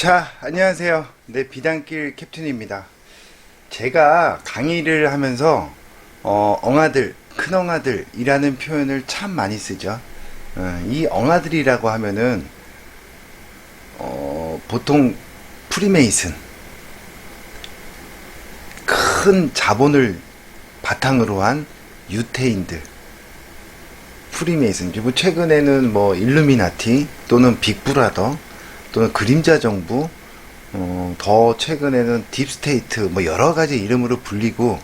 자, 안녕하세요. 네, 비단길 캡틴입니다. 제가 강의를 하면서 엉아들, 큰 엉아들이라는 표현을 참 많이 쓰죠. 이 엉아들이라고 하면은 보통 프리메이슨, 큰 자본을 바탕으로 한 유태인들, 프리메이슨, 그리고 최근에는 뭐 일루미나티 또는 빅브라더 또는 그림자 정부, 더 최근에는 딥스테이트, 뭐 여러 가지 이름으로 불리고,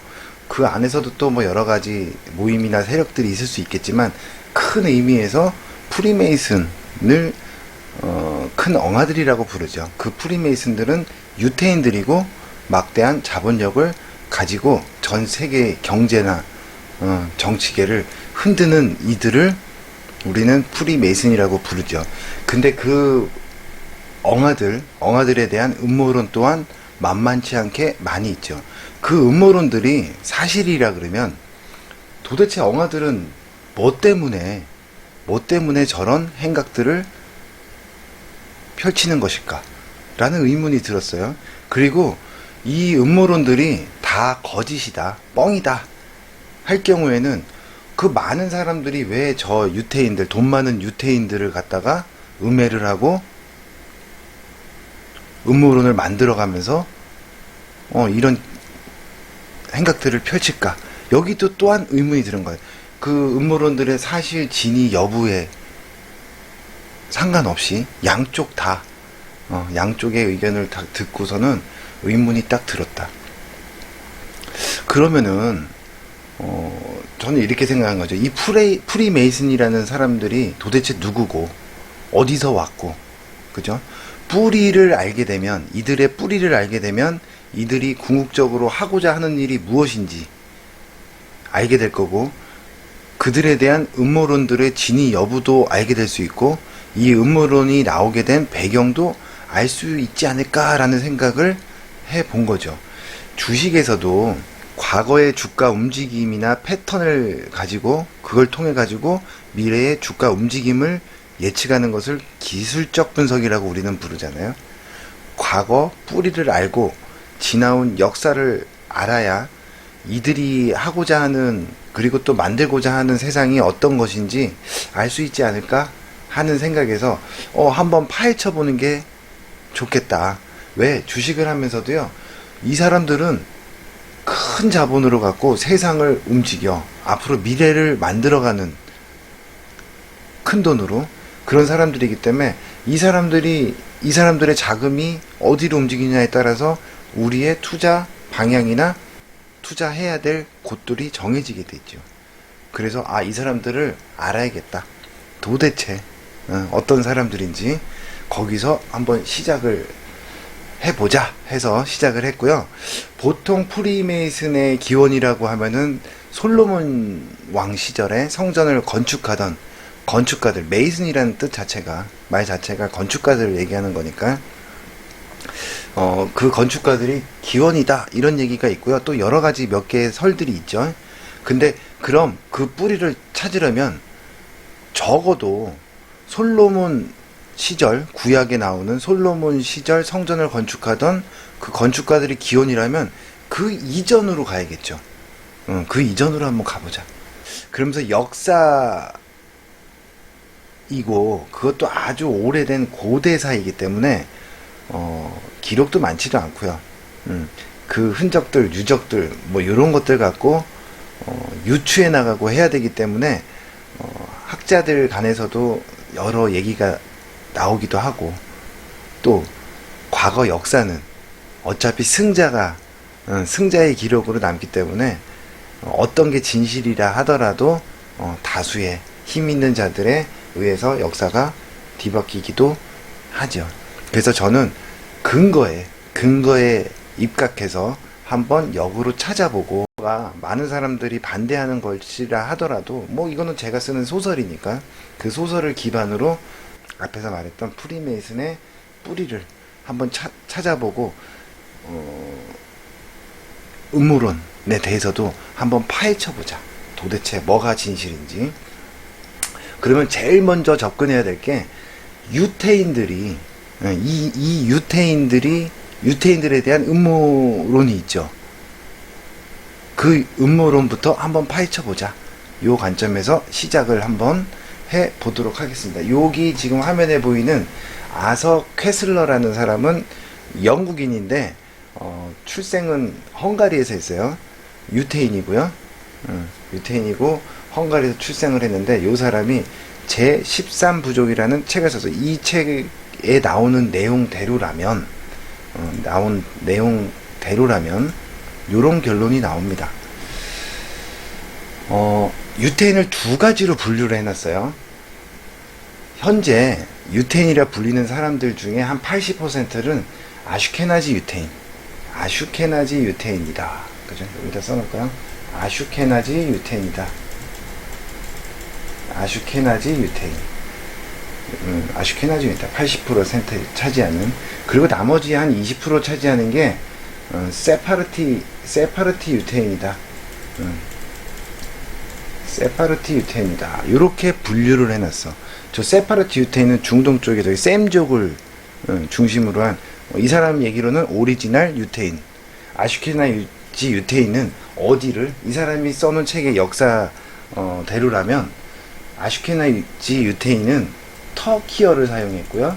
그 안에서도 또 뭐 여러 가지 모임이나 세력들이 있을 수 있겠지만, 큰 의미에서 프리메이슨을 큰 엉아들이라고 부르죠. 그 프리메이슨들은 유태인들이고 막대한 자본력을 가지고 전 세계 경제나 정치계를 흔드는 이들을 우리는 프리메이슨이라고 부르죠. 근데 그 엉아들에 대한 음모론 또한 만만치 않게 많이 있죠. 그 음모론들이 사실이라 그러면 도대체 엉아들은 뭐 때문에 저런 행각들을 펼치는 것일까? 라는 의문이 들었어요. 그리고 이 음모론들이 다 거짓이다, 뻥이다 할 경우에는 그 많은 사람들이 왜 저 유태인들, 돈 많은 유태인들을 갖다가 음해를 하고 음모론을 만들어가면서 이런 행각들을 펼칠까? 여기도 또한 의문이 드는 거예요. 그 음모론들의 사실 진위 여부에 상관없이 양쪽 다 양쪽의 의견을 다 듣고서는 의문이 딱 들었다. 그러면은 저는 이렇게 생각한 거죠. 이 프리메이슨이라는 사람들이 도대체 누구고 어디서 왔고, 그죠? 뿌리를 알게 되면, 이들의 뿌리를 알게 되면 이들이 궁극적으로 하고자 하는 일이 무엇인지 알게 될 거고, 그들에 대한 음모론들의 진위 여부도 알게 될 수 있고, 이 음모론이 나오게 된 배경도 알 수 있지 않을까라는 생각을 해본 거죠. 주식에서도 과거의 주가 움직임이나 패턴을 가지고 그걸 통해 가지고 미래의 주가 움직임을 예측하는 것을 기술적 분석이라고 우리는 부르잖아요. 과거 뿌리를 알고 지나온 역사를 알아야 이들이 하고자 하는, 그리고 또 만들고자 하는 세상이 어떤 것인지 알 수 있지 않을까 하는 생각에서 한번 파헤쳐 보는 게 좋겠다. 왜? 주식을 하면서도요, 이 사람들은 큰 자본으로 갖고 세상을 움직여 앞으로 미래를 만들어가는 큰 돈으로 그런 사람들이기 때문에 이 사람들의 자금이 어디로 움직이냐에 따라서 우리의 투자 방향이나 투자해야 될 곳들이 정해지게 되죠. 그래서 이 사람들을 알아야겠다. 도대체 어떤 사람들인지 거기서 한번 시작을 해보자 해서 시작을 했고요. 보통 프리메이슨의 기원이라고 하면은 솔로몬 왕 시절에 성전을 건축하던 건축가들, 메이슨이라는 말 자체가 건축가들을 얘기하는 거니까 그 건축가들이 기원이다 이런 얘기가 있고요. 또 여러 가지 몇 개의 설들이 있죠. 근데 그럼 그 뿌리를 찾으려면 적어도 솔로몬 시절, 구약에 나오는 솔로몬 시절 성전을 건축하던 그 건축가들이 기원이라면 그 이전으로 가야겠죠. 그 이전으로 한번 가보자. 그러면서 역사이고 그것도 아주 오래된 고대사이기 때문에 기록도 많지도 않고요. 그 흔적들, 유적들 뭐 이런 것들 갖고 유추해 나가고 해야 되기 때문에 학자들 간에서도 여러 얘기가 나오기도 하고, 또 과거 역사는 어차피 승자의 기록으로 남기 때문에 어떤 게 진실이라 하더라도 다수의 힘 있는 자들에 의해서 역사가 뒤바뀌기도 하죠. 그래서 저는 근거에 입각해서 한번 역으로 찾아보고, 많은 사람들이 반대하는 것이라 하더라도 뭐 이거는 제가 쓰는 소설이니까 그 소설을 기반으로 앞에서 말했던 프리메이슨의 뿌리를 한번 찾아보고 음모론에 대해서도 한번 파헤쳐보자. 도대체 뭐가 진실인지. 그러면 제일 먼저 접근해야 될 게 유태인들이 이 유태인들에 대한 음모론이 있죠. 그 음모론부터 한번 파헤쳐보자. 요 관점에서 시작을 한번 해보도록 하겠습니다. 여기 지금 화면에 보이는 아서 퀘슬러라는 사람은 영국인인데 출생은 헝가리에서 했어요. 유태인이고요. 유태인이고 헝가리에서 출생을 했는데 요 사람이 제13부족이라는 책을 써서 이 책에 나오는 내용대로라면 요런 결론이 나옵니다. 유태인을 두 가지로 분류를 해놨어요. 현재 유태인이라 불리는 사람들 중에 한 80%는 아슈케나지 유태인이다. 그죠? 여기다 써놓을까요? 아슈케나지 유태인이다. 아슈케나지 유태인. 아슈케나지 유태인 80% 차지하는. 그리고 나머지 한 20% 차지하는 게 세파르티 유태인이다. 세파르티 유태인이다. 이렇게 분류를 해놨어. 저 세파르티 유태인은 중동 쪽에 저기 셈족을 중심으로 한 이 사람 얘기로는 오리지널 유태인. 아슈케나지 유태인은 어디를 이 사람이 써놓은 책의 역사 대로라면 아슈케나지 유태인은 터키어를 사용했고요.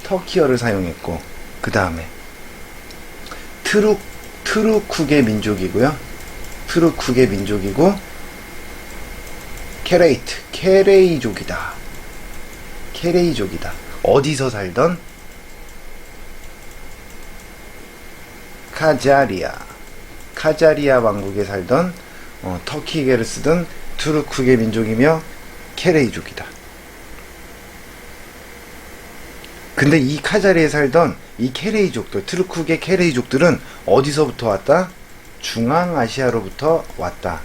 터키어를 사용했고 그 다음에 트루쿡의 민족이고요. 트루쿡의 민족이고 케레이족이다. 어디서 살던 카자리아 왕국에 살던 터키계를 쓰던 투르크계 민족이며 케레이족이다. 근데 이 카자리에 살던 이 케레이족들, 트루크계 케레이족들은 어디서부터 왔다? 중앙아시아로부터 왔다.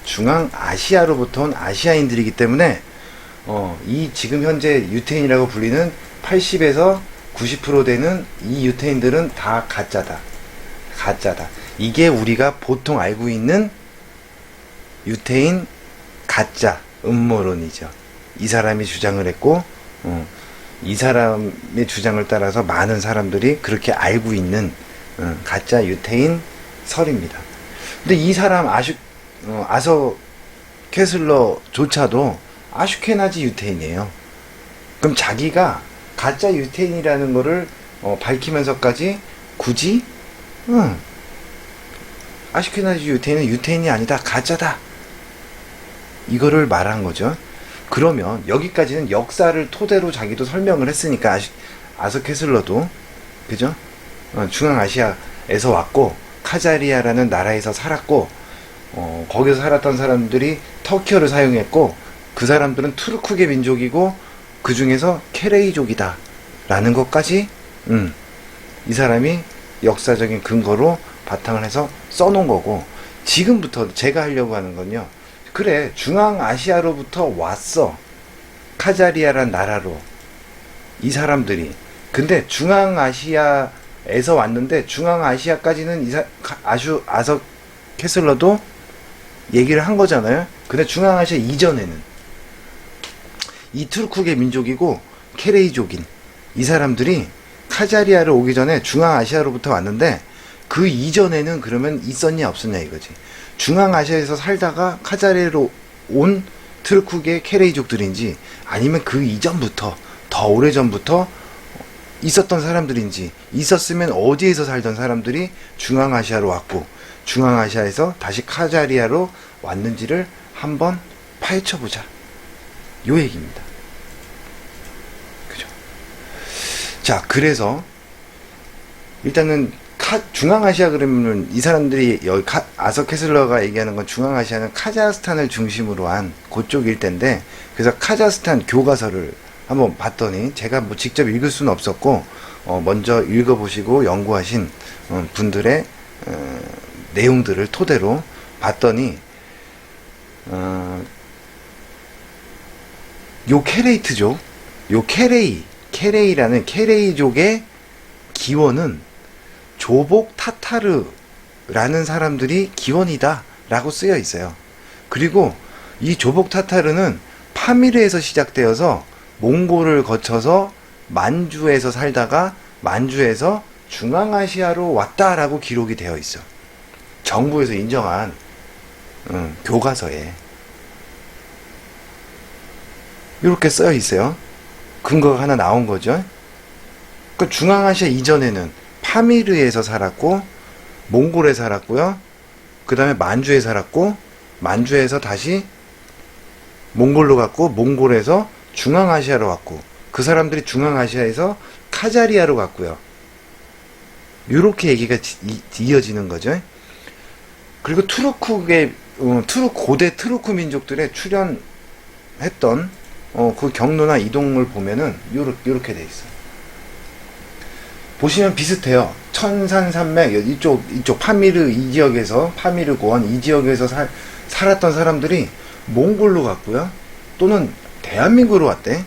중앙아시아로부터 온 아시아인들이기 때문에 이 지금 현재 유태인이라고 불리는 80에서 90% 되는 이 유태인들은 다 가짜다. 이게 우리가 보통 알고 있는 유태인 가짜 음모론이죠. 이 사람이 주장을 했고 이 사람의 주장을 따라서 많은 사람들이 그렇게 알고 있는 가짜 유태인 설입니다. 근데 이 사람 아서 퀘슬러조차도 아슈케나지 유태인이에요. 그럼 자기가 가짜 유태인이라는 거를 밝히면서까지 굳이 아슈케나지 유태인은 유태인이 아니다, 가짜다, 이거를 말한 거죠. 그러면 여기까지는 역사를 토대로 자기도 설명을 했으니까 아서 퀘슬러도 그죠? 중앙아시아에서 왔고 카자리아라는 나라에서 살았고 거기서 살았던 사람들이 터키어를 사용했고 그 사람들은 투르크계 민족이고 그 중에서 케레이족이다 라는 것까지 이 사람이 역사적인 근거로 바탕을 해서 써놓은 거고, 지금부터 제가 하려고 하는 건요, 그래 중앙아시아로부터 왔어, 카자리아란 나라로 이 사람들이. 근데 중앙아시아에서 왔는데 중앙아시아까지는 아서 퀘슬러도 얘기를 한 거잖아요. 근데 중앙아시아 이전에는 이 투르크계 민족이고 케레이족인 이 사람들이 카자리아를 오기 전에 중앙아시아로부터 왔는데 그 이전에는 그러면 있었냐 없었냐 이거지. 중앙아시아에서 살다가 카자리아로 온 투르크계 케레이족들인지 아니면 그 이전부터 더 오래전부터 있었던 사람들인지, 있었으면 어디에서 살던 사람들이 중앙아시아로 왔고 중앙아시아에서 다시 카자리아로 왔는지를 한번 파헤쳐보자, 요 얘기입니다. 그죠? 자, 그래서 일단은 중앙아시아 그러면 이 사람들이 여기 아서 퀘슬러가 얘기하는 건 중앙아시아는 카자흐스탄을 중심으로 한 그쪽 일대인데, 그래서 카자흐스탄 교과서를 한번 봤더니 제가 뭐 직접 읽을 수는 없었고 먼저 읽어보시고 연구하신 분들의 내용들을 토대로 봤더니 요 케레이트족, 요 케레이라는 케레이족의 기원은 조복 타타르라는 사람들이 기원이다 라고 쓰여 있어요. 그리고 이 조복 타타르는 파미르에서 시작되어서 몽골을 거쳐서 만주에서 살다가 만주에서 중앙아시아로 왔다라고 기록이 되어 있어. 정부에서 인정한 교과서에 이렇게 써 있어요. 근거가 하나 나온 거죠. 그 중앙아시아 이전에는 파미르에서 살았고 몽골에 살았고요. 그 다음에 만주에 살았고 만주에서 다시 몽골로 갔고 몽골에서 중앙아시아로 왔고 그 사람들이 중앙아시아에서 카자리아로 갔고요. 이렇게 얘기가 이어지는 거죠. 그리고 고대 트루크 민족들의 출현했던 그 경로나 이동을 보면은 요렇게 돼 있어요. 보시면 비슷해요. 천산산맥 이쪽 파미르 이 지역에서 파미르 고원 이 지역에서 살았던 사람들이 몽골로 갔고요. 또는 대한민국으로 왔대.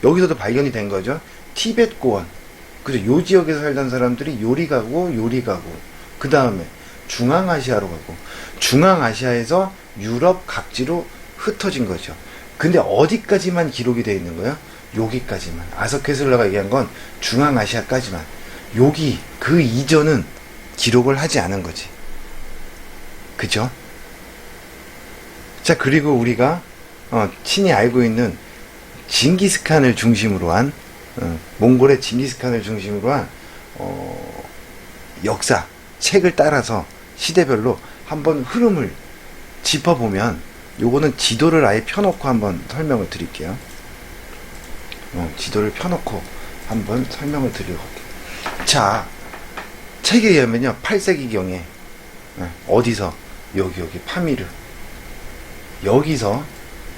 여기서도 발견이 된 거죠. 티벳 고원. 그죠? 요 지역에서 살던 사람들이 요리 가고 그 다음에 중앙아시아로 가고 중앙아시아에서 유럽 각지로 흩어진 거죠. 근데 어디까지만 기록이 되어 있는 거야? 여기까지만. 아서케슬러가 얘기한 건 중앙아시아까지만. 여기 그 이전은 기록을 하지 않은 거지. 그죠? 자, 그리고 우리가 친히 알고 있는 징기스칸을 중심으로 한 몽골의 징기스칸을 중심으로 한 역사 책을 따라서 시대별로 한번 흐름을 짚어보면 요거는 지도를 아예 펴놓고 한번 설명을 드릴게요. 지도를 펴놓고 한번 설명을 드려볼게요. 자, 책에 의하면요 8세기경에 어디서 여기 파미르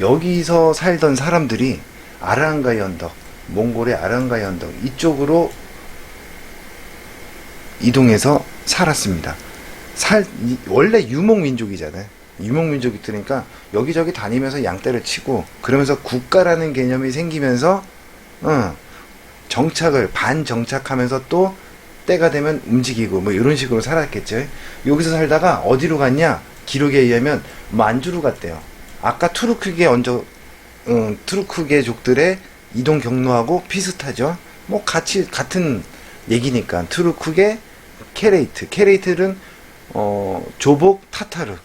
여기서 살던 사람들이 아랑가이 언덕, 몽골의 아랑가이 언덕 이쪽으로 이동해서 살았습니다. 원래 유목민족이잖아요. 유목민족이 있으니까 여기저기 다니면서 양떼를 치고 그러면서 국가라는 개념이 생기면서 반정착하면서 또 때가 되면 움직이고 뭐 이런 식으로 살았겠죠. 여기서 살다가 어디로 갔냐? 기록에 의하면 만주로 갔대요. 아까 투르크계족들의 이동 경로하고 비슷하죠. 뭐 같은 얘기니까 투르크계 케레이트는 조복 타타르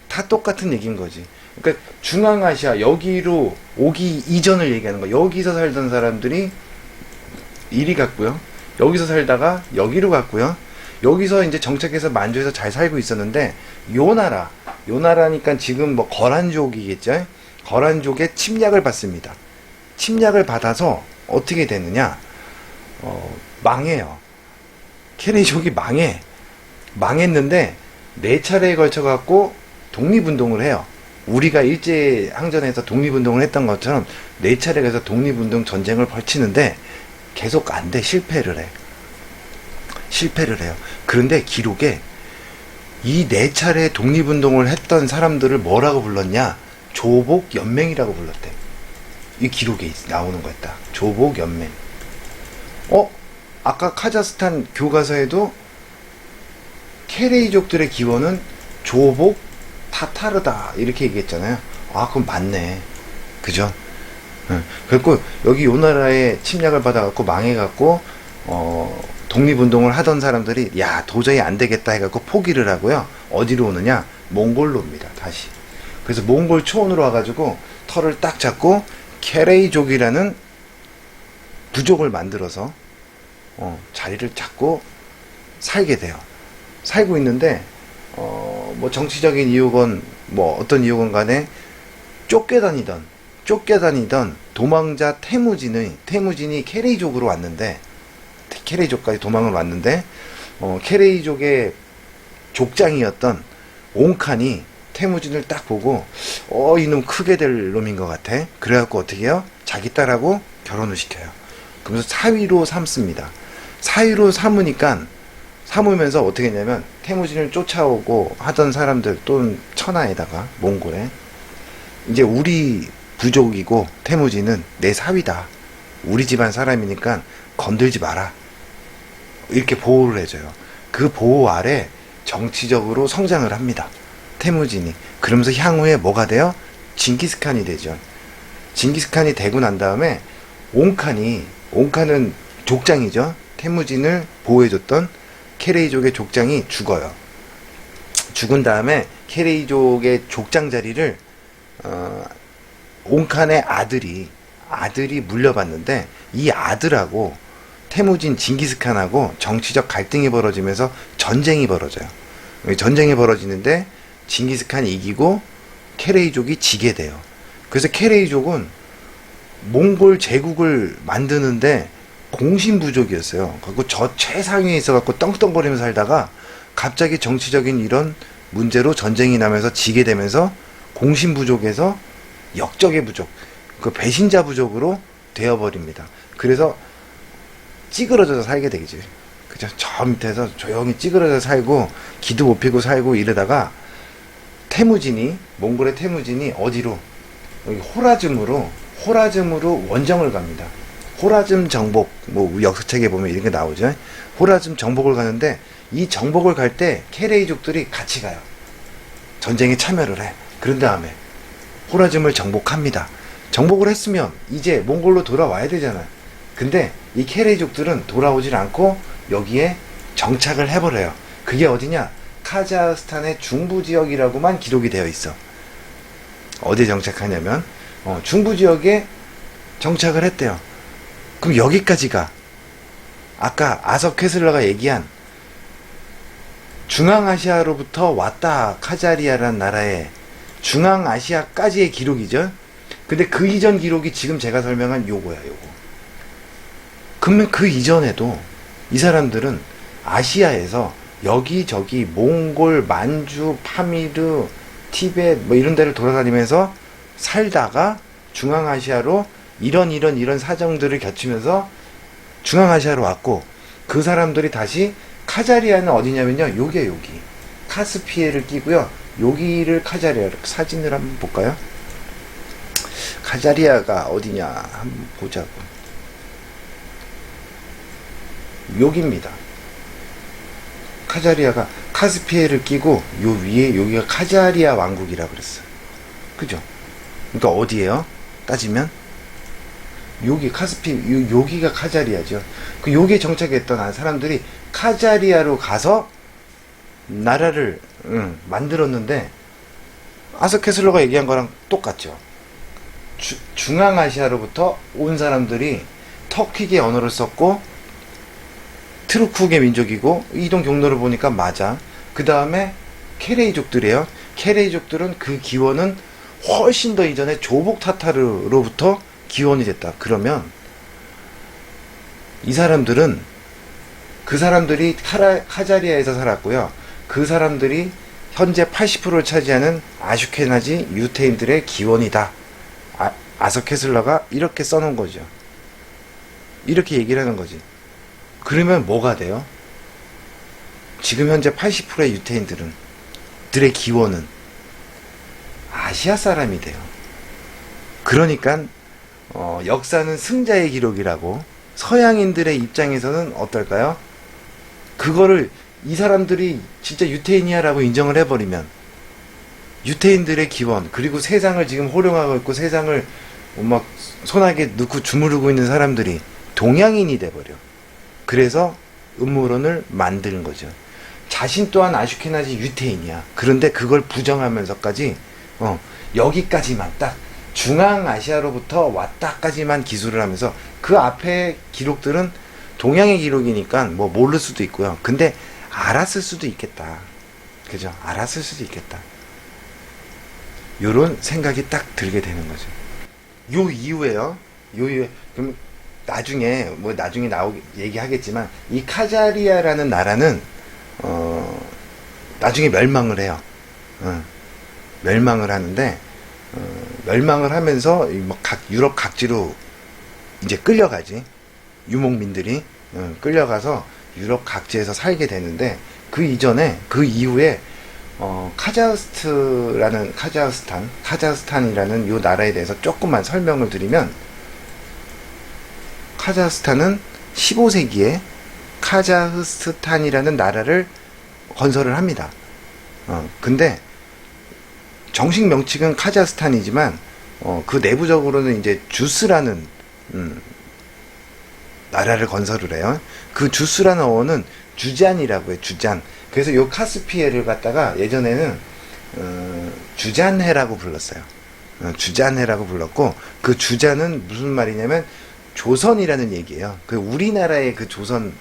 다 똑같은 얘기인 거지. 그러니까 중앙아시아 여기로 오기 이전을 얘기하는 거야. 여기서 살던 사람들이 이리 갔고요. 여기서 살다가 여기로 갔고요. 여기서 이제 정착해서 만주에서 잘 살고 있었는데 요 나라니까 지금 뭐 거란족이겠죠. 거란족의 침략을 받습니다. 침략을 받아서 어떻게 되느냐? 망해요. 케레이족이 망했는데 4차례에 걸쳐 갖고 독립운동을 해요. 우리가 일제항전에서 독립운동을 했던 것처럼 4차례 가서 독립운동 전쟁을 벌치는데 계속 안 돼. 실패를 해요. 그런데 기록에 이 4차례 독립운동을 했던 사람들을 뭐라고 불렀냐? 조복연맹이라고 불렀대. 이 기록에 나오는 거였다. 조복연맹. 아까 카자흐스탄 교과서에도 케레이족들의 기원은 조복 타타르다 이렇게 얘기했잖아요. 그럼 맞네. 그죠? 그리고 여기 요 나라에 침략을 받아갖고 망해갖고 독립운동을 하던 사람들이 도저히 안 되겠다 해갖고 포기를 하고요. 어디로 오느냐? 몽골로 옵니다. 다시. 그래서 몽골 초원으로 와가지고 털을 딱 잡고 케레이족이라는 부족을 만들어서 자리를 잡고 살게 돼요. 살고 있는데 뭐 정치적인 이유건 뭐 어떤 이유건 간에 쫓겨다니던 도망자 태무진이 케레이족으로 왔는데 케레이족까지 도망을 왔는데 케레이족의 족장이었던 옹칸이 태무진을 딱 보고 이놈 크게 될 놈인 것 같아. 그래갖고 어떻게 해요? 자기 딸하고 결혼을 시켜요. 그러면서 사위로 삼습니다. 사위로 삼으면서 어떻게 했냐면 태무진을 쫓아오고 하던 사람들 또는 천하에다가 몽골에 이제 우리 부족이고 태무진은 내 사위다. 우리 집안 사람이니까 건들지 마라. 이렇게 보호를 해줘요. 그 보호 아래 정치적으로 성장을 합니다. 태무진이. 그러면서 향후에 뭐가 돼요? 징기스칸이 되죠. 징기스칸이 되고 난 다음에 옹칸이 옹카는 족장이죠. 태무진을 보호해줬던 케레이족의 족장이 죽어요. 죽은 다음에 케레이족의 족장 자리를 옹칸의 아들이 물려받는데, 이 아들하고 태무진 징기스칸하고 정치적 갈등이 벌어지면서 전쟁이 벌어져요. 전쟁이 벌어지는데 징기스칸이 이기고 케레이족이 지게 돼요. 그래서 케레이족은 몽골 제국을 만드는데 공신부족이었어요. 그리고 저 최상위에 있어갖고 떵떵거리면서 살다가 갑자기 정치적인 이런 문제로 전쟁이 나면서 지게 되면서 공신부족에서 역적의 부족, 그 배신자 부족으로 되어버립니다. 그래서 찌그러져서 살게 되겠지. 그죠? 저 밑에서 조용히 찌그러져 살고 기도 못 피고 살고 이러다가 몽골의 태무진이 어디로? 여기 호라즘으로 원정을 갑니다. 호라즘 정복, 뭐 역사책에 보면 이런 게 나오죠. 호라즘 정복을 가는데, 이 정복을 갈 때 케레이족들이 같이 가요. 전쟁에 참여를 해. 그런 다음에 호라즘을 정복합니다. 정복을 했으면 이제 몽골로 돌아와야 되잖아. 근데 이 케레이족들은 돌아오질 않고 여기에 정착을 해버려요. 그게 어디냐? 카자흐스탄의 중부 지역이라고만 기록이 되어 있어. 어디에 정착하냐면 중부 지역에 정착을 했대요. 그럼 여기까지가 아까 아서케슬러가 얘기한 중앙아시아로부터 왔다 카자리아라는 나라에 중앙아시아까지의 기록이죠. 근데 그 이전 기록이 지금 제가 설명한 요거야, 요거. 그러면 그 이전에도 이 사람들은 아시아에서 여기저기 몽골, 만주, 파미르, 티베트 뭐 이런 데를 돌아다니면서 살다가 중앙아시아로 이런 사정들을 겪으면서 중앙아시아로 왔고, 그 사람들이 다시 카자리아는 어디냐면요, 여기 카스피해를 끼고요, 여기를 카자리아, 사진을 한번 볼까요? 카자리아가 어디냐 한번 보자고. 여기입니다. 카자리아가 카스피해를 끼고 요 위에 여기가 카자리아 왕국이라 그랬어요. 그죠? 그러니까 어디예요? 따지면 여기 여기가 카자리아죠. 그 여기에 정착했던 사람들이 카자리아로 가서 나라를 만들었는데, 아서케슬러가 얘기한 거랑 똑같죠. 중앙아시아로부터 온 사람들이 터키계 언어를 썼고 트루크계 민족이고, 이동 경로를 보니까 맞아. 그 다음에 케레이족들이에요. 케레이족들은 그 기원은 훨씬 더 이전에 조복 타타르로부터 기원이 됐다. 그러면 이 사람들은, 그 사람들이 카자리아에서 살았고요. 그 사람들이 현재 80%를 차지하는 아슈케나지 유태인들의 기원이다. 아서케슬러가 이렇게 써놓은 거죠. 이렇게 얘기를 하는 거지. 그러면 뭐가 돼요? 지금 현재 80%의 들의 기원은 아시아 사람이 돼요. 그러니까 역사는 승자의 기록이라고, 서양인들의 입장에서는 어떨까요? 그거를 이 사람들이 진짜 유태인이야라고 인정을 해버리면, 유태인들의 기원, 그리고 세상을 지금 호령하고 있고 세상을 막 손아귀에 넣고 주무르고 있는 사람들이 동양인이 돼버려. 그래서 음모론을 만드는 거죠. 자신 또한 아슈케나지 유태인이야. 그런데 그걸 부정하면서까지 여기까지만, 딱 중앙아시아로부터 왔다까지만 기술을 하면서, 그 앞에 기록들은 동양의 기록이니까 뭐 모를 수도 있고요. 근데 알았을 수도 있겠다. 그죠? 알았을 수도 있겠다. 요런 생각이 딱 들게 되는 거죠. 요 이후에요. 그럼 나중에 얘기하겠지만, 이 카자리아라는 나라는 나중에 멸망을 해요. 멸망을 하는데, 멸망을 하면서 유럽 각지로 이제 끌려가지. 유목민들이 끌려가서 유럽 각지에서 살게 되는데, 그 이후에 카자흐스탄이라는 요 나라에 대해서 조금만 설명을 드리면, 카자흐스탄은 15세기에 카자흐스탄이라는 나라를 건설을 합니다. 근데 정식 명칭은 카자흐스탄이지만 그 내부적으로는 이제 주스라는 나라를 건설을 해요. 그 주스라는 어원은 주잔이라고 해요. 주잔. 그래서 요 카스피해를 갖다가 예전에는 주잔해라고 불렀어요. 주잔해라고 불렀고, 그 주잔은 무슨 말이냐면 조선이라는 얘기예요. 그 우리나라의 그 조선,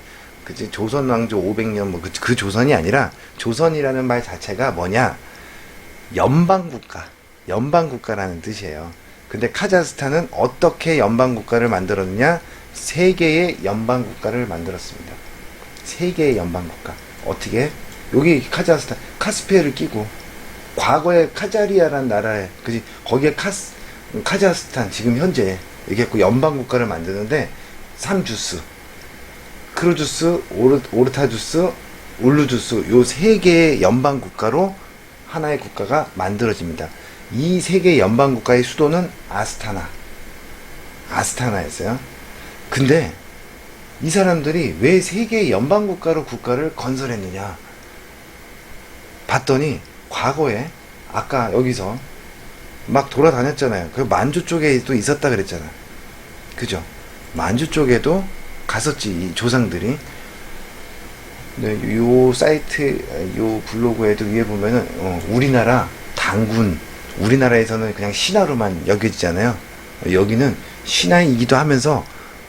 그치, 조선 왕조 500년 뭐 그 조선이 아니라, 조선이라는 말 자체가 뭐냐, 연방국가, 연방국가라는 뜻이에요. 근데 카자흐스탄은 어떻게 연방국가를 만들었느냐? 세 개의 연방국가를 만들었습니다. 세 개의 연방국가. 어떻게? 여기 카자흐스탄, 카스피해를 끼고, 과거에 카자리아라는 나라에, 그지? 거기에 카자흐스탄, 지금 현재, 이게 연방국가를 만드는데, 삼주스, 크루주스, 오르타주스, 울루주스, 요 세 개의 연방국가로 하나의 국가가 만들어집니다. 이 세 개의 연방국가의 수도는 아스타나였어요. 근데 이 사람들이 왜 세 개의 연방국가로 국가를 건설했느냐 봤더니, 과거에 아까 여기서 막 돌아다녔잖아요. 그 만주 쪽에 또 있었다 그랬잖아. 그죠? 만주 쪽에도 갔었지, 이 조상들이. 네, 요 사이트, 요 블로그에도 위에 보면은 우리나라 당군, 우리나라에서는 그냥 신화로만 여겨지잖아요. 여기는 신화이기도 하면서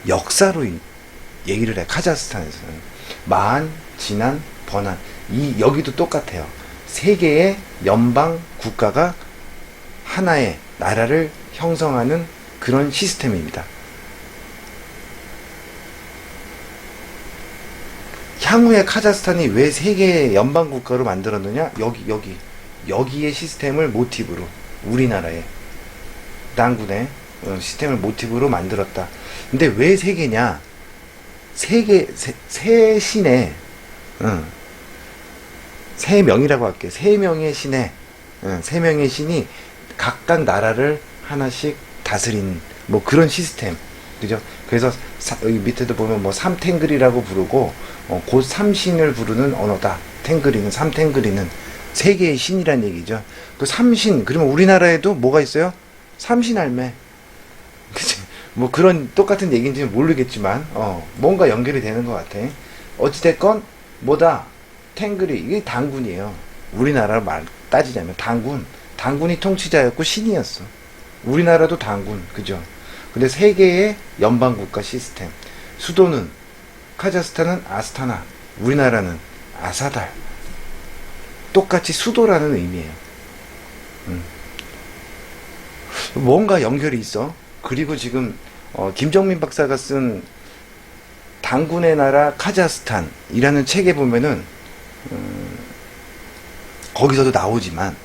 역사로 얘기를 해. 카자흐스탄에서는 만, 진안, 번안, 여기도 똑같아요. 세 개의 연방 국가가 하나의 나라를 형성하는 그런 시스템입니다. 향후에 카자흐스탄이 왜 세 개의 연방 국가로 만들었느냐? 여기의 시스템을 모티브로, 우리나라의 당군의 시스템을 모티브로 만들었다. 근데 왜 세 개냐? 세 신의, 세 명이라고 할게. 세 명의 신의, 세 명의 신이 각각 나라를 하나씩 다스린 뭐 그런 시스템. 그죠? 그래서 여기 밑에도 보면 뭐 삼탱글이라고 부르고, 곧 삼신을 부르는 언어다. 탱글이는, 삼탱글이는 세 개의 신이란 얘기죠. 그 삼신, 그러면 우리나라에도 뭐가 있어요? 삼신할매. 그치? 뭐 그런 똑같은 얘기인지는 모르겠지만, 뭔가 연결이 되는 것 같아. 어찌됐건, 뭐다? 탱글이, 이게 당군이에요. 우리나라 말 따지자면 당군이 통치자였고 신이었어. 우리나라도 당군, 그죠? 근데 세 개의 연방국가 시스템. 수도는, 카자흐스탄은 아스타나, 우리나라는 아사달. 똑같이 수도라는 의미예요. 뭔가 연결이 있어. 그리고 지금 김정민 박사가 쓴 당군의 나라 카자흐스탄이라는 책에 보면은 거기서도 나오지만,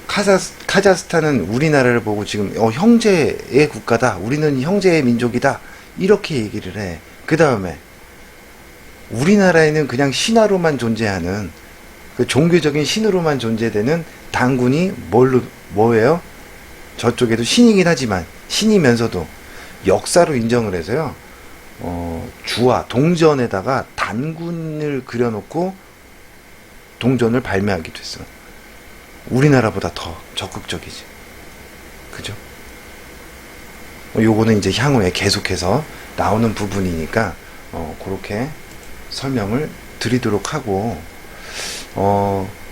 카자흐스탄은 우리나라를 보고 지금 형제의 국가다, 우리는 형제의 민족이다, 이렇게 얘기를 해. 그 다음에 우리나라에는 그냥 신화로만 존재하는, 그 종교적인 신으로만 존재되는 당군이 뭐예요? 저쪽에도 신이긴 하지만 신이면서도 역사로 인정을 해서요, 주화 동전에다가 단군을 그려놓고 동전을 발매하기도 했어. 우리나라보다 더 적극적이지. 그죠? 요거는 이제 향후에 계속해서 나오는 부분이니까 그렇게 설명을 드리도록 하고,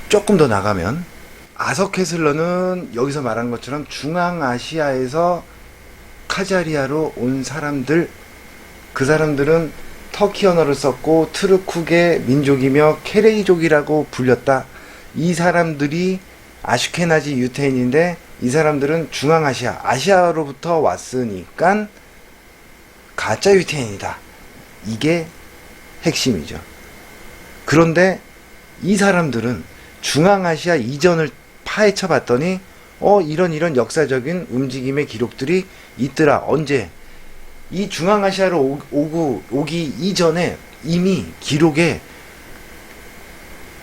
조금 더 나가면 아서케슬러는 여기서 말한 것처럼 중앙아시아에서 카자리아로 온 사람들, 그 사람들은 터키 언어를 썼고 트르쿡의 민족이며 케레이족이라고 불렸다. 이 사람들이 아슈케나지 유태인인데, 이 사람들은 중앙아시아, 아시아로부터 왔으니까 가짜 유태인이다. 이게 핵심이죠. 그런데 이 사람들은 중앙아시아 이전을 파헤쳐 봤더니 이런 역사적인 움직임의 기록들이 있더라. 언제? 이 중앙아시아로 오기 이전에 이미 기록에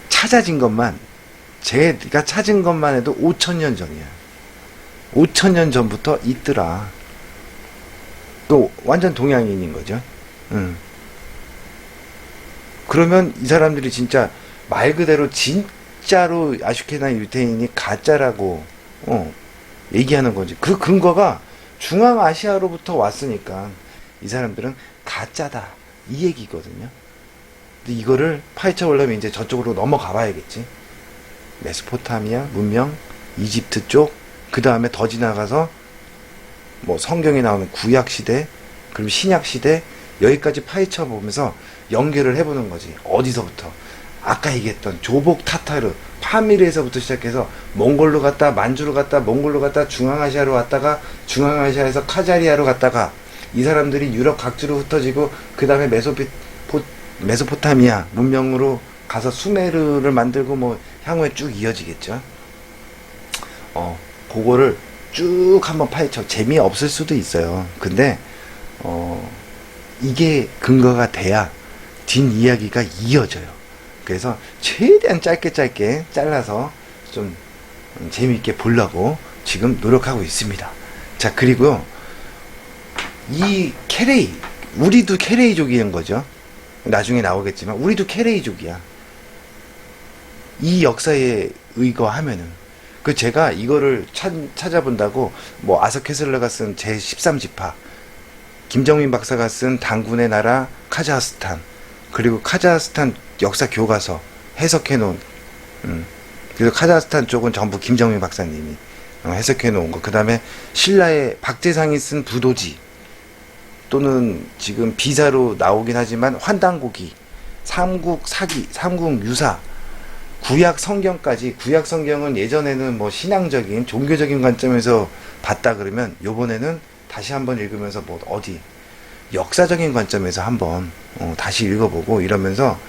찾아진 것만, 제가 찾은 것만 해도 5,000년 전이야. 5,000년 전부터 있더라. 또 완전 동양인인 거죠. 그러면 이 사람들이 진짜 말 그대로 진짜로 아슈케나 유태인이 가짜라고 얘기하는 거지. 그 근거가 중앙아시아로부터 왔으니까. 이 사람들은 가짜다 이 얘기거든요. 근데 이거를 파헤쳐 보려면 이제 저쪽으로 넘어가 봐야겠지. 메소포타미아 문명, 이집트 쪽, 그 다음에 더 지나가서 뭐 성경에 나오는 구약 시대, 그리고 신약 시대, 여기까지 파헤쳐 보면서 연결을 해보는 거지. 어디서부터? 아까 얘기했던 조복 타타르, 파미르에서부터 시작해서 몽골로 갔다, 만주로 갔다, 몽골로 갔다, 중앙아시아로 갔다가, 중앙아시아에서 카자리아로 갔다가, 이 사람들이 유럽 각지로 흩어지고, 그 다음에 메소포타미아 문명으로 가서 수메르를 만들고 뭐 향후에 쭉 이어지겠죠. 그거를 쭉 한번 파헤쳐. 재미없을 수도 있어요. 근데 이게 근거가 돼야 뒷이야기가 이어져요. 그래서 최대한 짧게 잘라서 좀 재미있게 보려고 지금 노력하고 있습니다. 자, 그리고 이 케레이, 우리도 케레이족인 거죠. 나중에 나오겠지만 우리도 케레이족이야. 이 역사에 의거하면은. 그 제가 이거를 찾아본다고 뭐 아서케슬러가 쓴 제13지파, 김정민 박사가 쓴 당군의 나라 카자흐스탄, 그리고 카자흐스탄 역사 교과서 해석해 놓은, 그래서 카자흐스탄 쪽은 전부 김정민 박사님이 해석해 놓은 거. 그 다음에 신라의 박재상이 쓴 부도지, 또는 지금 비사로 나오긴 하지만 환단고기, 삼국사기, 삼국유사, 구약 성경까지. 구약 성경은 예전에는 뭐 신앙적인 종교적인 관점에서 봤다 그러면, 요번에는 다시 한번 읽으면서 뭐 어디 역사적인 관점에서 한번 다시 읽어보고 이러면서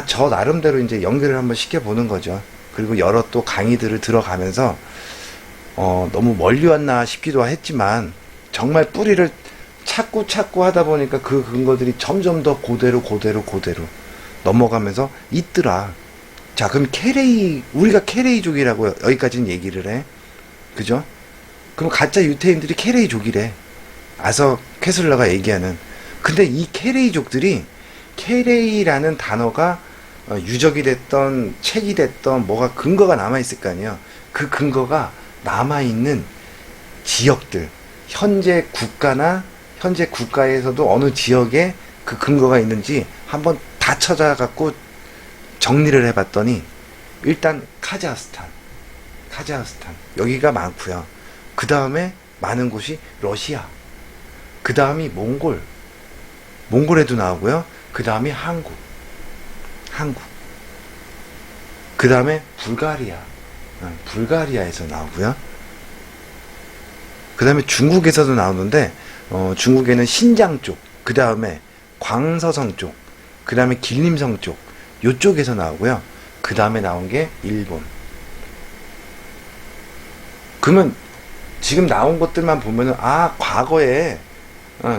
저 나름대로 이제 연결을 한번 시켜보는 거죠. 그리고 여러 또 강의들을 들어가면서 너무 멀리 왔나 싶기도 했지만, 정말 뿌리를 찾고 하다 보니까 그 근거들이 점점 더 고대로 넘어가면서 있더라. 자, 그럼 우리가 케레이족이라고 여기까지는 얘기를 해. 그죠? 그럼 가짜 유태인들이 케레이족이래. 아서 캐슬러가 얘기하는. 근데 이 케레이족들이, 케레이라는 단어가 유적이 됐던, 책이 됐던, 뭐가 근거가 남아있을 거 아니에요. 그 근거가 남아있는 지역들, 현재 국가에서도 어느 지역에 그 근거가 있는지 한번 다 찾아갖고 정리를 해봤더니, 일단 카자흐스탄 여기가 많고요. 그 다음에 많은 곳이 러시아, 그 다음이 몽골에도 나오고요. 그 다음이 한국, 그 다음에 불가리아에서 나오고요. 그 다음에 중국에서도 나오는데, 중국에는 신장 쪽, 그 다음에 광서성 쪽, 그 다음에 길림성 쪽, 요쪽에서 나오고요. 그 다음에 나온 게 일본. 그러면 지금 나온 것들만 보면은, 과거에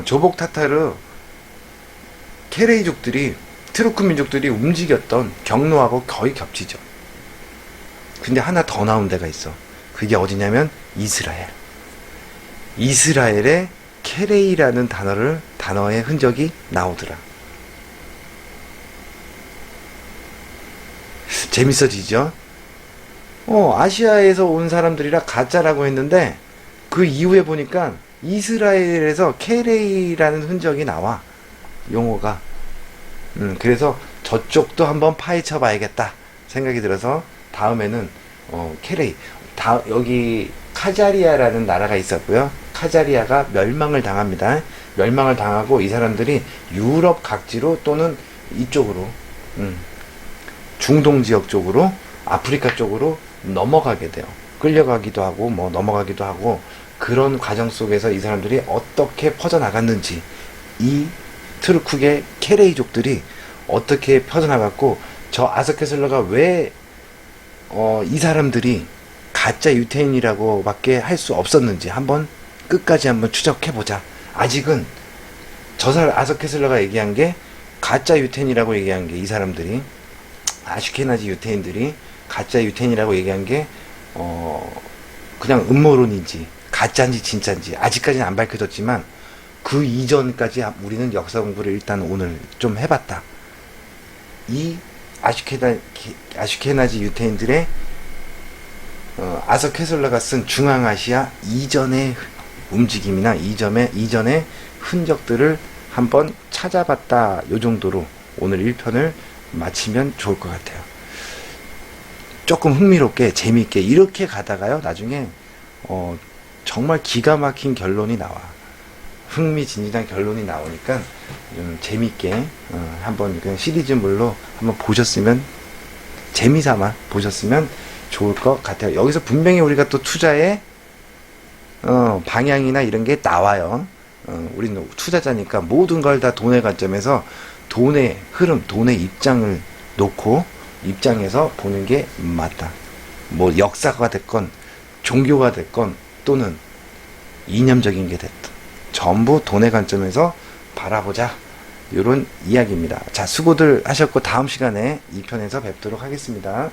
조복 타타르 케레이족들이, 트루크 민족들이 움직였던 경로하고 거의 겹치죠. 근데 하나 더 나온 데가 있어. 그게 어디냐면 이스라엘에 케레이라는 단어의 흔적이 나오더라. 재밌어지죠? 아시아에서 온 사람들이라 가짜라고 했는데, 그 이후에 보니까 이스라엘에서 케레이라는 흔적이 나와. 용어가. 그래서 저쪽도 한번 파헤쳐 봐야겠다 생각이 들어서, 다음에는 케레이, 여기 카자리아라는 나라가 있었고요. 카자리아가 멸망을 당합니다. 멸망을 당하고 이 사람들이 유럽 각지로, 또는 이쪽으로, 중동 지역 쪽으로, 아프리카 쪽으로 넘어가게 돼요. 끌려가기도 하고 뭐 넘어가기도 하고, 그런 과정 속에서 이 사람들이 어떻게 퍼져나갔는지, 이 트루크계 케레이족들이 어떻게 퍼져나갔고, 저 아서케슬러가 왜 이 사람들이 가짜 유태인이라고 밖에 할 수 없었는지 한번 끝까지 한번 추적해보자. 아직은 아서케슬러가 얘기한 게, 가짜 유태인이라고 얘기한 게, 이 사람들이, 아슈케나지 유태인들이 가짜 유태인이라고 얘기한 게 그냥 음모론인지 가짜인지 진짜인지 아직까지는 안 밝혀졌지만, 그 이전까지 우리는 역사 공부를 일단 오늘 좀 해봤다. 이 아슈케나지 유태인들의 아서케슬러가 쓴 중앙아시아 이전의 움직임이나 이전의 흔적들을 한번 찾아봤다. 요 정도로 오늘 1편을 마치면 좋을 것 같아요. 조금 흥미롭게 재미있게 이렇게 가다가요 나중에 정말 기가 막힌 결론이 나와. 흥미진진한 결론이 나오니까 재미있게 한번 그냥 시리즈물로 한번 보셨으면 재미삼아 보셨으면 좋을 것 같아요. 여기서 분명히 우리가 또 투자의 방향이나 이런 게 나와요. 우리는 투자자니까 모든 걸 다 돈의 관점에서 돈의 흐름, 돈의 입장을 놓고 입장에서 보는 게 맞다. 뭐 역사가 됐건 종교가 됐건 또는 이념적인 게 됐든 전부 돈의 관점에서 바라보자. 이런 이야기입니다. 자, 수고들 하셨고 다음 시간에 2편에서 뵙도록 하겠습니다.